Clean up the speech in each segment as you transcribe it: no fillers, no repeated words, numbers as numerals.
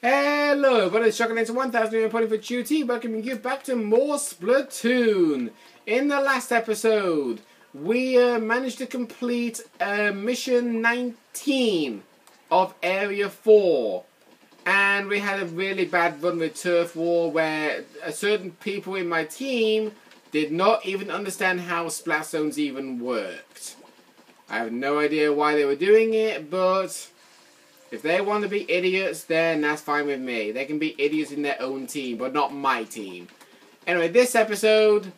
Hello everybody, it's Chocolate 1000 reporting for duty, welcoming you back to more Splatoon. In the last episode, we managed to complete mission 19 of Area 4. And we had a really bad run with Turf War where certain people in my team did not even understand how Splash Zones even worked. I have no idea why they were doing it, but if they want to be idiots, then that's fine with me. They can be idiots in their own team, but not my team. Anyway, this episode,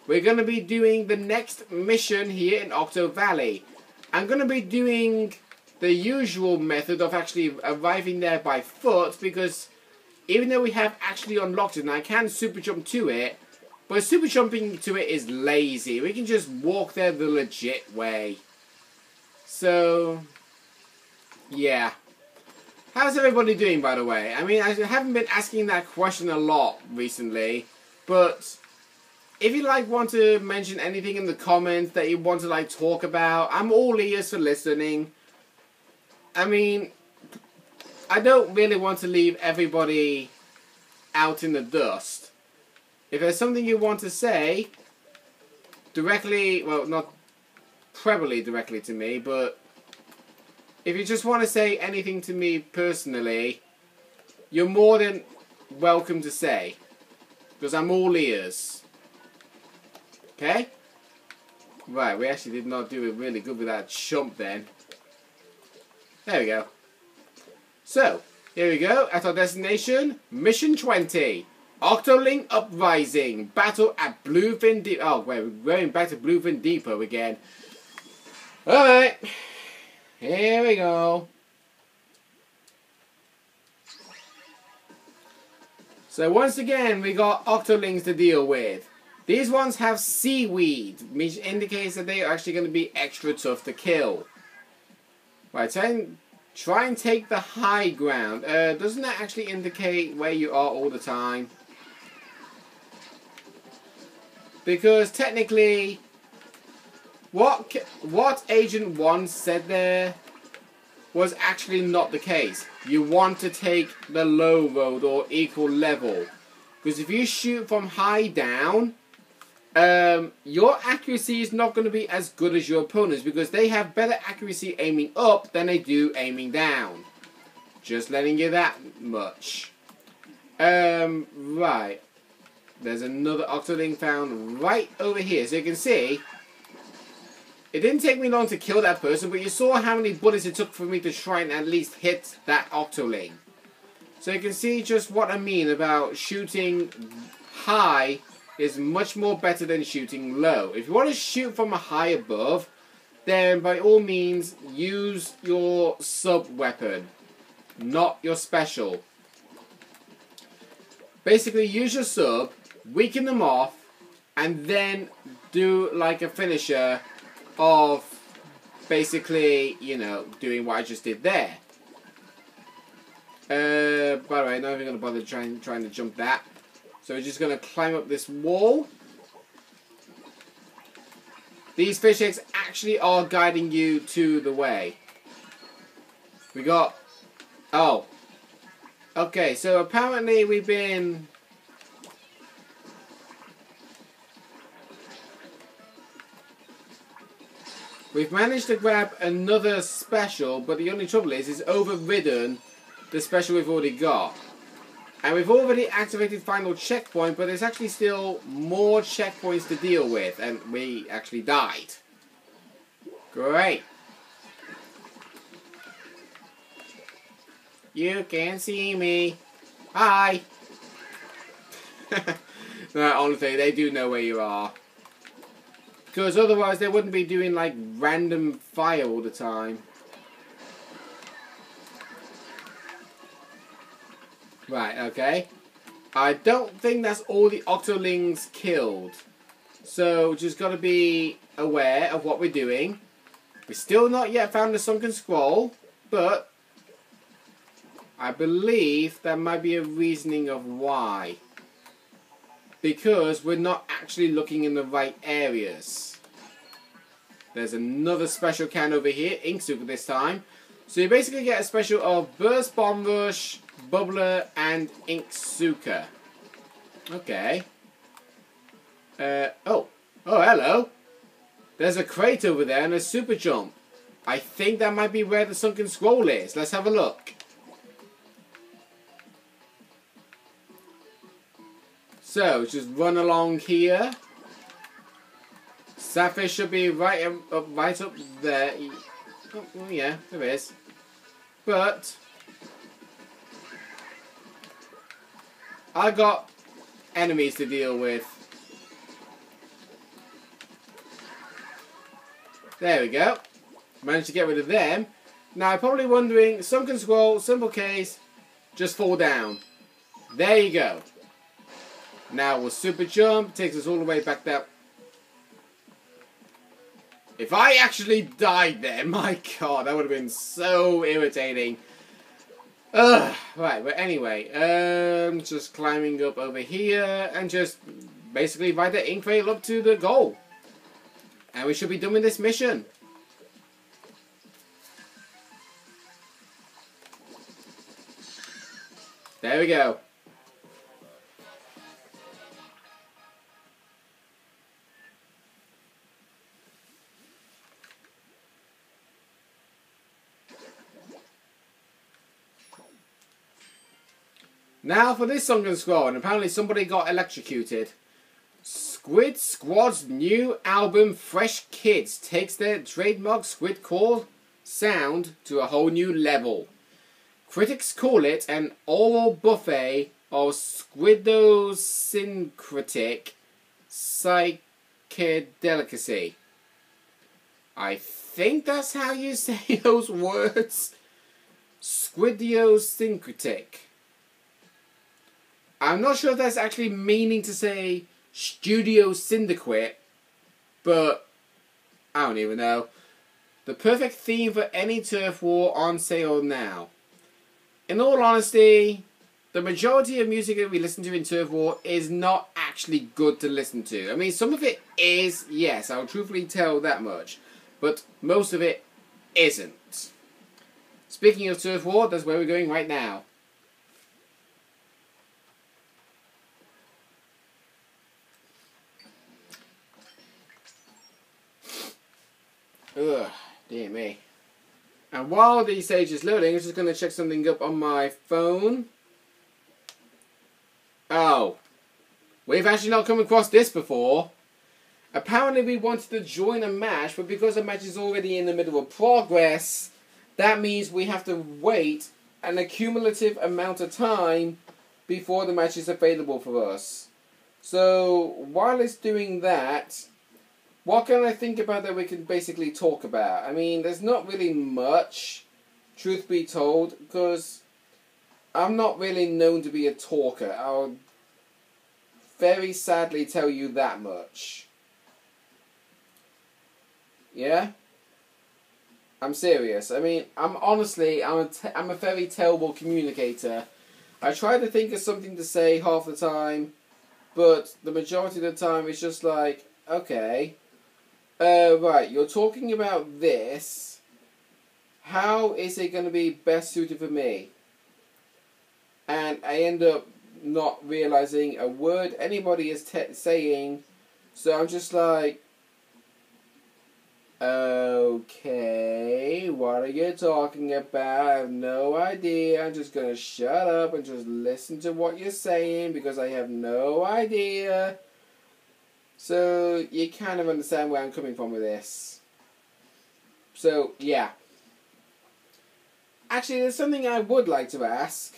we're going to be doing the next mission here in Octo Valley. I'm going to be doing the usual method of actually arriving there by foot, because even though we have actually unlocked it, and I can super jump to it, but super jumping to it is lazy. We can just walk there the legit way. So, yeah. How's everybody doing, by the way? I mean, I haven't been asking that question a lot recently, but if you want to mention anything in the comments that you want to talk about, I'm all ears for listening. I mean, I don't really want to leave everybody out in the dust. If there's something you want to say directly, well, not probably directly to me, but if you just want to say anything to me personally, you're more than welcome to say, because I'm all ears. Okay? Right, we actually did not do it really good with that jump then. There we go. So, here we go, at our destination, Mission 20. Octoling Uprising. Battle at Bluefin Depot. Oh, wait, we're going back to Bluefin Depot again. Alright. Here we go. So once again, we got Octolings to deal with. These ones have seaweed, which indicates that they are actually going to be extra tough to kill. Right, try and take the high ground. Doesn't that actually indicate where you are all the time? Because technically, what Agent 1 said there was actually not the case. You want to take the low road or equal level. Because if you shoot from high down, your accuracy is not going to be as good as your opponents, because they have better accuracy aiming up than they do aiming down. Just letting you that much. Right. There's another Octoling found right over here. So you can see, it didn't take me long to kill that person, but you saw how many bullets it took for me to try and at least hit that Octoling. So you can see just what I mean about shooting high is much more better than shooting low. If you want to shoot from a high above, then by all means use your sub-weapon, not your special. Basically use your sub, weaken them off, and then do like a finisher of basically, you know, doing what I just did there. By the way, I'm not even going to bother trying to jump that. So we're just going to climb up this wall. These fish eggs actually are guiding you to the way. We got... Oh. Okay, so apparently we've managed to grab another special, but the only trouble is it's overridden the special we've already got. And we've already activated final checkpoint, but there's actually still more checkpoints to deal with, and we actually died. Great. You can see me. Hi. No, honestly, they do know where you are. Because otherwise they wouldn't be doing like random fire all the time. Right, okay. I don't think that's all the Octolings killed. So just got to be aware of what we're doing. We've still not yet found the sunken scroll, but I believe there might be a reasoning of why. Because we're not actually looking in the right areas. There's another special can over here, Inksuka this time. So you basically get a special of Burst Bomb Rush, Bubbler, and Inksuka. Okay. Oh, hello. There's a crate over there and a super jump. I think that might be where the sunken scroll is. Let's have a look. So, just run along here. Sapphire should be right up there. Oh, yeah, there is. But I got enemies to deal with. There we go. Managed to get rid of them. Now, you're probably wondering, sunken scroll, simple case, just fall down. There you go. Now we'll super jump, takes us all the way back there. If I actually died there, my god, that would have been so irritating. Ugh. Right, but anyway, just climbing up over here and just basically ride the ink trail up to the goal. And we should be done with this mission. There we go. Now for this sunken scroll, and apparently somebody got electrocuted. Squid Squad's new album Fresh Kids takes their trademark squid call sound to a whole new level. Critics call it an oral buffet of squidosyncratic psychedelicacy. I think that's how you say those words. Squidiosyncratic. I'm not sure if that's actually meaning to say studio syndicate, but I don't even know. The perfect theme for any turf war on sale now. In all honesty, the majority of music that we listen to in turf war is not actually good to listen to. I mean, some of it is, yes, I'll truthfully tell that much, but most of it isn't. Speaking of turf war, that's where we're going right now. Ugh, dear me. And while the stage is loading, I'm just going to check something up on my phone. Oh. We've actually not come across this before. Apparently we wanted to join a match, but because the match is already in the middle of progress, that means we have to wait an accumulative amount of time before the match is available for us. So, while it's doing that, what can I think about that we can basically talk about? I mean, there's not really much, truth be told, because I'm not really known to be a talker. I'll very sadly tell you that much. Yeah? I'm serious. I mean, I'm a very terrible communicator. I try to think of something to say half the time, but the majority of the time it's just like, okay, right, you're talking about this. How is it going to be best suited for me? And I end up not realizing a word anybody is saying, so I'm just like, okay, what are you talking about? I have no idea. I'm just going to shut up and just listen to what you're saying because I have no idea. So you kind of understand where I'm coming from with this. So, yeah. Actually, there's something I would like to ask.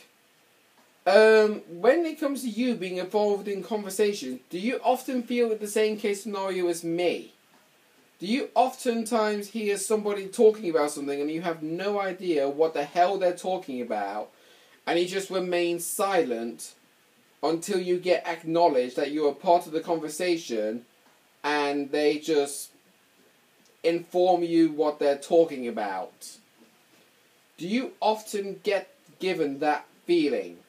When it comes to you being involved in conversations, do you often feel the same case scenario as me? Do you oftentimes hear somebody talking about something and you have no idea what the hell they're talking about, and you just remain silent until you get acknowledged that you're a part of the conversation and they just inform you what they're talking about? Do you often get given that feeling?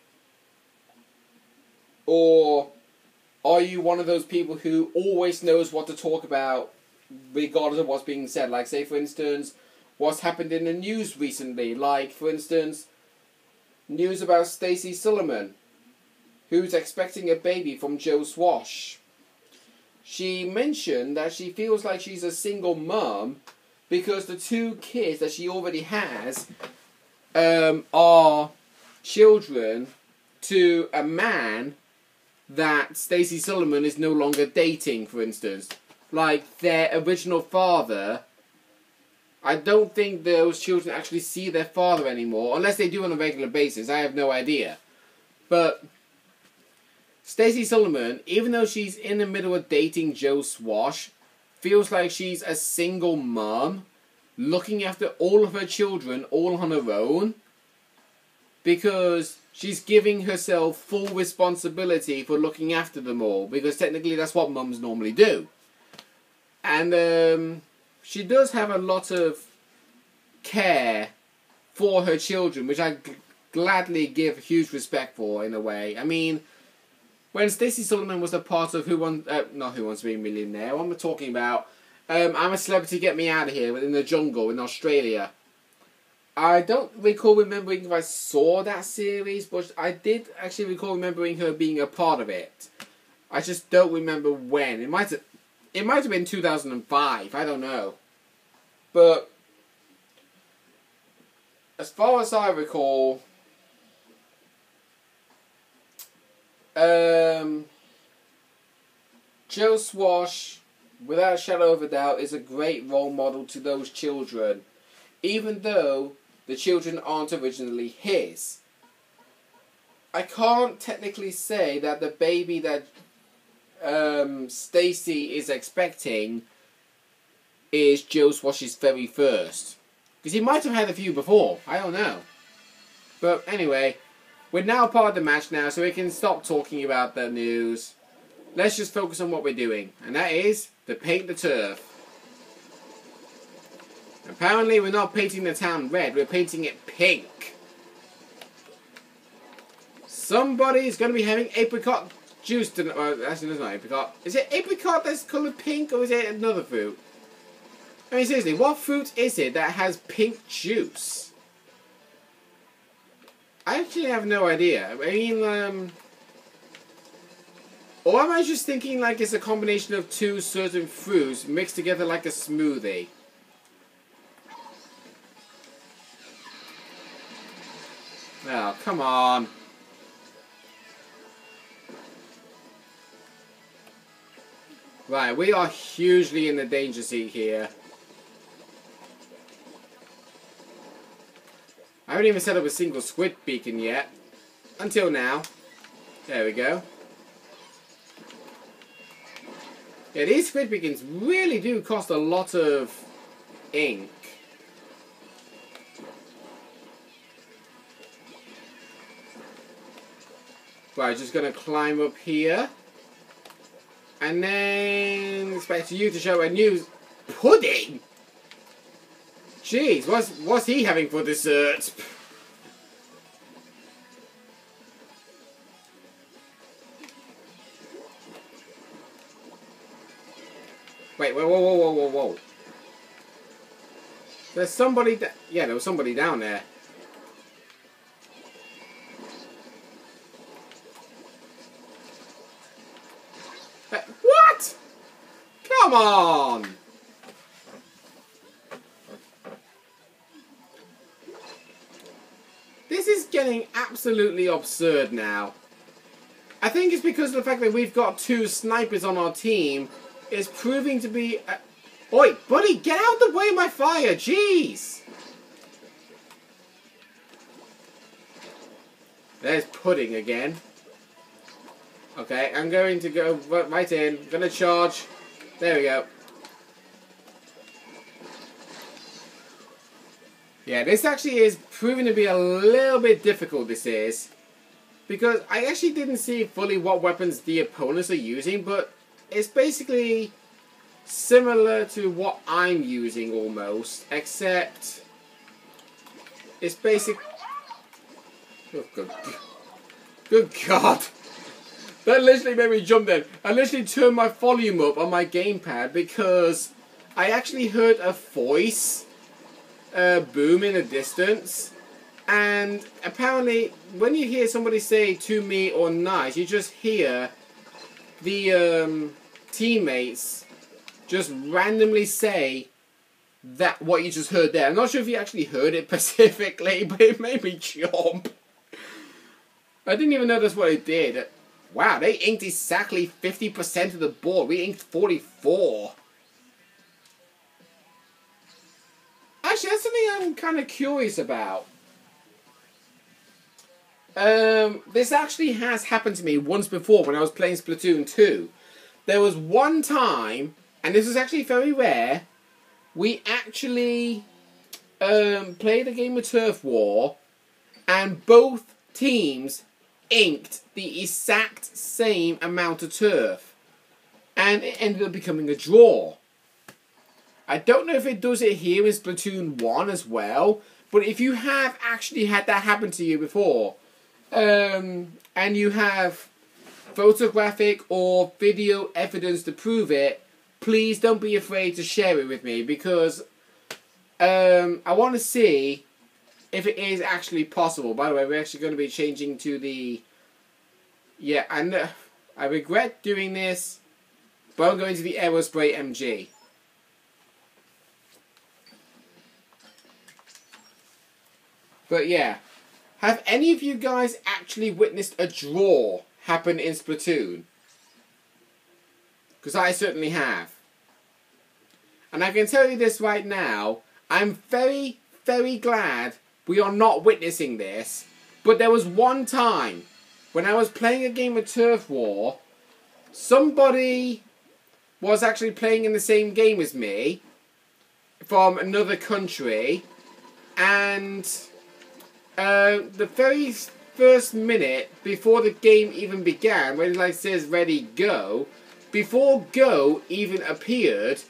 Or are you one of those people who always knows what to talk about regardless of what's being said? Like, say, for instance, what's happened in the news recently. Like, for instance, news about Stacey Solomon, who's expecting a baby from Joe Swash. She mentioned that she feels like she's a single mum because the 2 kids that she already has are children to a man that Stacey Solomon is no longer dating, for instance. Like, their original father, I don't think those children actually see their father anymore, unless they do on a regular basis. I have no idea. But Stacey Solomon, even though she's in the middle of dating Joe Swash, feels like she's a single mum, looking after all of her children all on her own, because she's giving herself full responsibility for looking after them all, because technically that's what mums normally do. And she does have a lot of care for her children, which I gladly give huge respect for, in a way. I mean, when Stacey Solomon was a part of not Who Wants to Be a Millionaire, what am I talking about? I'm a Celebrity, Get Me Out of Here, in the jungle in Australia. I don't recall remembering if I saw that series, but I did actually recall remembering her being a part of it. I just don't remember when. It might have been 2005, I don't know. But as far as I recall, Joe Swash, without a shadow of a doubt, is a great role model to those children, even though the children aren't originally his. I can't technically say that the baby that Stacey is expecting is Joe Swash's very first. Because he might have had a few before. I don't know. But anyway, we're now part of the match now, so we can stop talking about the news. Let's just focus on what we're doing. And that is to paint the turf. Apparently we're not painting the town red, we're painting it pink. Somebody's going to be having apricot juice tonight. Well, actually, that's not apricot. Is it apricot that's coloured pink, or is it another fruit? I mean, seriously, what fruit is it that has pink juice? I actually have no idea. I mean, or am I just thinking like it's a combination of 2 certain fruits mixed together like a smoothie? Oh, come on. Right, we are hugely in the danger seat here. I haven't even set up a single squid beacon yet. Until now. There we go. Yeah, these squid beacons really do cost a lot of ink. Right, just going to climb up here. And then expect you to show a new pudding. Jeez, what's he having for dessert? Wait, whoa. There's somebody yeah, there was somebody down there. What? Come on! This is getting absolutely absurd now. I think it's because of the fact that we've got 2 snipers on our team. It's proving to be... Oi, buddy, get out of the way of my fire! Jeez! There's pudding again. Okay, I'm going to go right in. Gonna charge. There we go. Yeah, this actually is proving to be a little bit difficult, this is. Because I actually didn't see fully what weapons the opponents are using, but it's basically similar to what I'm using almost, except it's basic... Oh, good God. That literally made me jump then. I literally turned my volume up on my gamepad because I actually heard a voice boom in the distance. And apparently, when you hear somebody say "to me" or "nice," you just hear the teammates just randomly say that what you just heard there. I'm not sure if you actually heard it specifically, but it made me jump. I didn't even notice what it did. Wow, they inked exactly 50% of the board. We inked 44. Actually, that's something I'm kind of curious about. This actually has happened to me once before when I was playing Splatoon 2. There was one time, and this was actually very rare, we actually played a game of Turf War, and both teams inked the exact same amount of turf, and it ended up becoming a draw. I don't know if it does it here in Splatoon 1 as well, but if you have actually had that happen to you before, and you have photographic or video evidence to prove it, please don't be afraid to share it with me, because I want to see if it is actually possible. By the way, we're actually going to be changing to the... Yeah, and I regret doing this, but I'm going to the Aerospray MG. But yeah, have any of you guys actually witnessed a draw happen in Splatoon? Because I certainly have. And I can tell you this right now, I'm very, very glad we are not witnessing this. But there was one time when I was playing a game of Turf War, somebody was actually playing in the same game as me from another country, and the very first minute before the game even began, when it like says ready go, before go even appeared,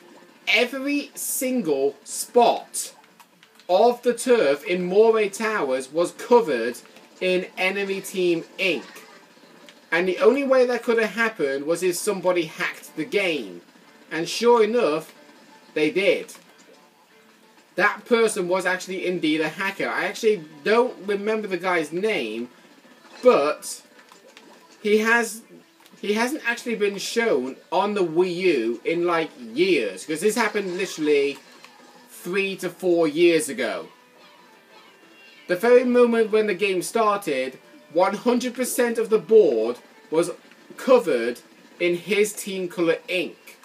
every single spot of the turf in Moray Towers was covered in enemy team ink. And the only way that could have happened was if somebody hacked the game. And sure enough, they did. That person was actually indeed a hacker. I actually don't remember the guy's name, but he hasn't actually been shown on the Wii U in like years, because this happened literally 3 to 4 years ago. The very moment when the game started, 100% of the board was covered in his team colour ink.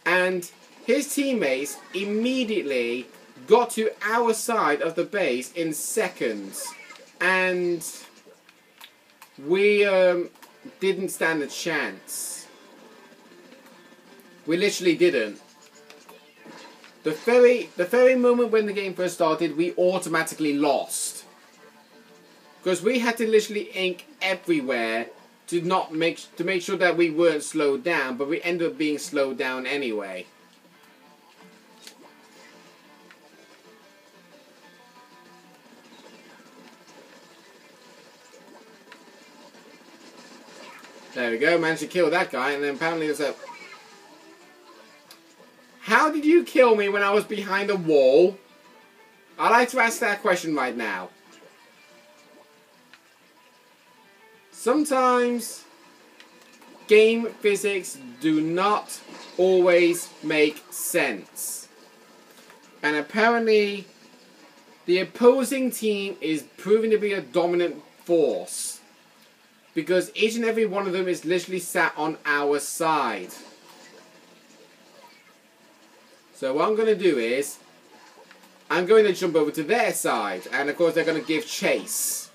And his teammates immediately got to our side of the base in seconds. And we didn't stand a chance. We literally didn't. The very moment when the game first started, we automatically lost. Because we had to literally ink everywhere to make sure that we weren't slowed down, but we ended up being slowed down anyway. There we go, managed to kill that guy, and then apparently there's a... How did you kill me when I was behind a wall? I'd like to ask that question right now. Sometimes game physics do not always make sense. And apparently the opposing team is proving to be a dominant force, because each and every one of them is literally sat on our side. So what I'm going to do is, I'm going to jump over to their side, and of course they're going to give chase.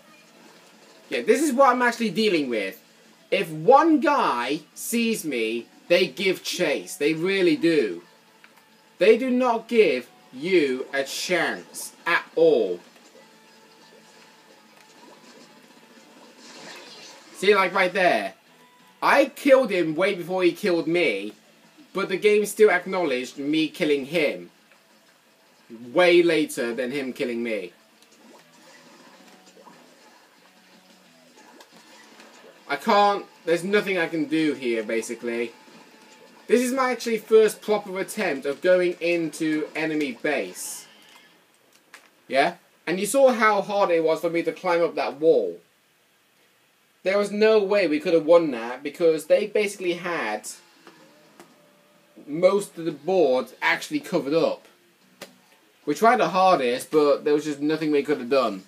Yeah, this is what I'm actually dealing with. If one guy sees me, they give chase. They really do. They do not give you a chance at all. See, like right there. I killed him way before he killed me, but the game still acknowledged me killing him way later than him killing me. I can't, there's nothing I can do here, basically. This is my actually first proper attempt of going into enemy base. Yeah? And you saw how hard it was for me to climb up that wall. There was no way we could have won that because they basically had most of the board actually covered up. We tried our hardest, but there was just nothing we could have done.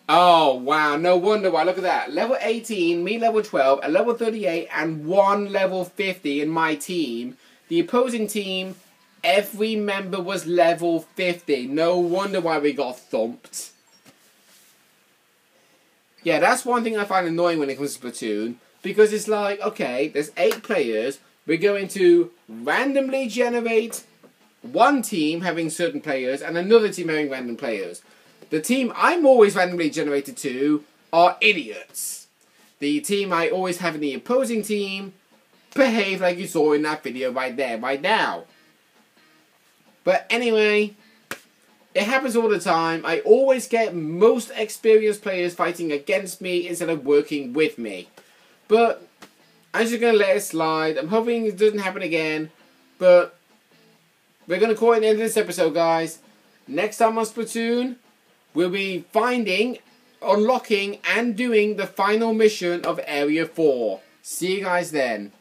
Oh, wow. No wonder why. Look at that. Level 18, me level 12, a level 38, and 1 level 50 in my team. The opposing team, every member was level 50. No wonder why we got thumped. Yeah, that's one thing I find annoying when it comes to Splatoon. Because it's like, okay, there's 8 players. We're going to randomly generate one team having certain players and another team having random players. The team I'm always randomly generated to are idiots. The team I always have in the opposing team behave like you saw in that video right there, right now. But anyway, it happens all the time. I always get most experienced players fighting against me instead of working with me. But I'm just going to let it slide. I'm hoping it doesn't happen again. But we're going to call it the end of this episode, guys. Next time on Splatoon, we'll be finding, unlocking, and doing the final mission of Area 4. See you guys then.